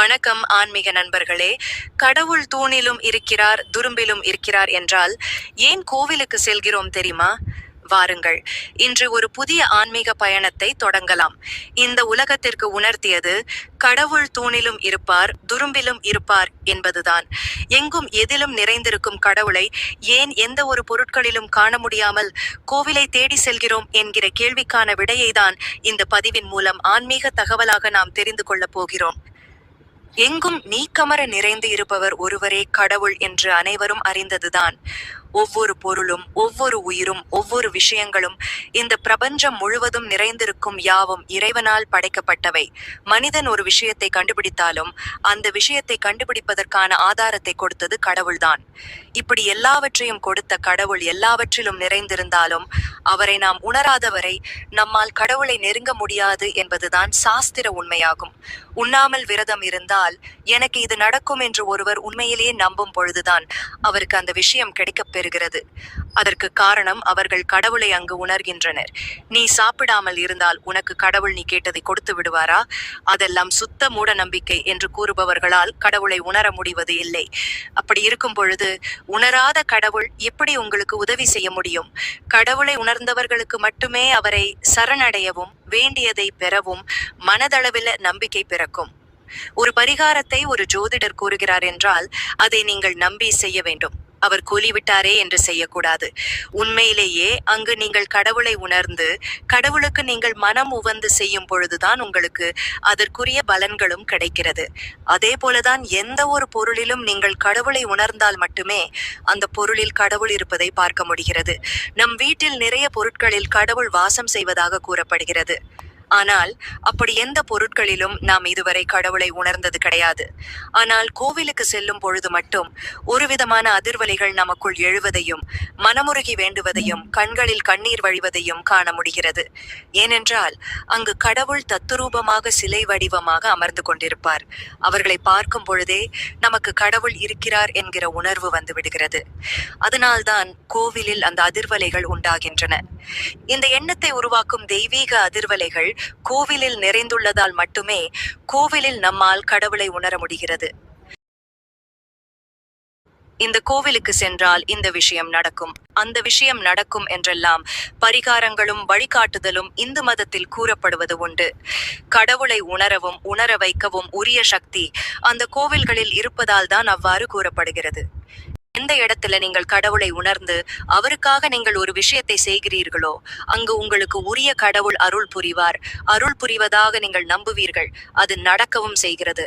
வணக்கம் ஆன்மீக நண்பர்களே. கடவுள் தூணிலும் இருக்கிறார், துரும்பிலும் இருக்கிறார் என்றால் ஏன் கோவிலுக்கு செல்கிறோம் தெரியுமா? வாருங்கள், இன்று ஒரு புதிய ஆன்மீக பயணத்தை தொடங்கலாம். இந்த உலகத்திற்கு உணர்த்தியது கடவுள் தூணிலும் இருப்பார், துரும்பிலும் இருப்பார் என்பதுதான். எங்கும் எதிலும் நிறைந்திருக்கும் கடவுளை ஏன் எந்த ஒரு பொருட்களிலும் காண முடியாமல் கோவிலை தேடி செல்கிறோம் என்கிற கேள்விக்கான விடையைதான் இந்த பதிவின் மூலம் ஆன்மீக தகவலாக நாம் தெரிந்து கொள்ளப் போகிறோம். எங்கும் நீக்கமர நிறைந்து இருப்பவர் ஒருவரே கடவுள் என்று அனைவரும் அறிந்ததுதான். ஒவ்வொரு பொருளும், ஒவ்வொரு உயிரும், ஒவ்வொரு விஷயங்களும், இந்த பிரபஞ்சம் முழுவதும் நிறைந்திருக்கும் யாவும் இறைவனால் படைக்கப்பட்டவை. மனிதன் ஒரு விஷயத்தை கண்டுபிடித்தாலும் அந்த விஷயத்தை கண்டுபிடிப்பதற்கான ஆதாரத்தை கொடுத்தது கடவுள்தான். இப்படி எல்லாவற்றையும் கொடுத்த கடவுள் எல்லாவற்றிலும் நிறைந்திருந்தாலும் அவரை நாம் உணராதவரை நம்மால் கடவுளை நெருங்க முடியாது என்பதுதான் சாஸ்திர உண்மையாகும். உண்ணாமல் விரதம் இருந்தால் எனக்கு இது நடக்கும் என்று ஒருவர் உண்மையிலேயே நம்பும் பொழுதுதான் அவருக்கு அந்த விஷயம் கிடைக்கப் பெறுகிறது. அதற்கு காரணம் அவர்கள் கடவுளை அங்கு உணர்கின்றனர். நீ சாப்பிடாமல் இருந்தால் உனக்கு கடவுள் நீ கேட்டதை கொடுத்து விடுவாரா? அதெல்லாம் சுத்த மூட நம்பிக்கை என்று கூறுபவர்களால் கடவுளை உணர முடிவது இல்லை. அப்படி இருக்கும் பொழுது உணராத கடவுள் எப்படி உங்களுக்கு உதவி செய்ய முடியும்? கடவுளை உணர்ந்தவர்களுக்கு மட்டுமே அவரை சரணடையவும் வேண்டியதை பெறவும் மனதளவில் நம்பிக்கை பிறக்கும். ஒரு பரிகாரத்தை ஒரு ஜோதிடர் கூறுகிறார் என்றால் அதை நீங்கள் நம்பி செய்ய வேண்டும். அவர் கூலிவிட்டாரே என்று செய்யக்கூடாது. உண்மையிலேயே அங்கு நீங்கள் கடவுளை உணர்ந்து கடவுளுக்கு நீங்கள் மனம் உவந்து செய்யும் பொழுதுதான் உங்களுக்கு அதற்குரிய பலன்களும் கிடைக்கிறது. அதே போலதான் எந்த ஒரு பொருளிலும் நீங்கள் கடவுளை உணர்ந்தால் மட்டுமே அந்த பொருளில் கடவுள் இருப்பதை பார்க்க முடிகிறது. நம் வீட்டில் நிறைய பொருட்களில் கடவுள் வாசம் செய்வதாக கூறப்படுகிறது. ஆனால் அப்படி எந்த பொருட்களிலும் நாம் இதுவரை கடவுளை உணர்ந்தது கிடையாது. ஆனால் கோவிலுக்கு செல்லும் பொழுது மட்டும் ஒரு விதமான அதிர்வலைகள் நமக்குள் எழுவதையும் மனமுருகி வேண்டுவதையும் கண்களில் கண்ணீர் வழிவதையும் காண முடிகிறது. ஏனென்றால் அங்கு கடவுள் தத்துரூபமாக சிலை வடிவமாக அமர்ந்து கொண்டிருப்பார். அவர்களை பார்க்கும் பொழுதே நமக்கு கடவுள் இருக்கிறார் என்கிற உணர்வு வந்து விடுகிறது. அதனால்தான் கோவிலில் அந்த அதிர்வலைகள் உண்டாகின்றன. இந்த எண்ணத்தை உருவாக்கும் தெய்வீக அதிர்வலைகள் கோவிலில் நிறைந்துள்ளதால் மட்டுமே கோவிலில் நம்மால் கடவுளை உணர முடிகிறது. இந்த கோவிலுக்கு சென்றால் இந்த விஷயம் நடக்கும், அந்த விஷயம் நடக்கும் என்றெல்லாம் பரிகாரங்களும் வழிகாட்டுதலும் இந்து மதத்தில் கூறப்படுவது உண்டு. கடவுளை உணரவும் உணர வைக்கவும் உரிய சக்தி அந்த கோவில்களில் இருப்பதால் தான் அவ்வாறு கூறப்படுகிறது. எந்த இடத்துல நீங்கள் கடவுளை உணர்ந்து அவருக்காக நீங்கள் ஒரு விஷயத்தை செய்கிறீர்களோ அங்கு உங்களுக்கு உரிய கடவுள் அருள் புரிவார். அருள் புரிவதாக நீங்கள் நம்புவீர்கள், அது நடக்கவும் செய்கிறது.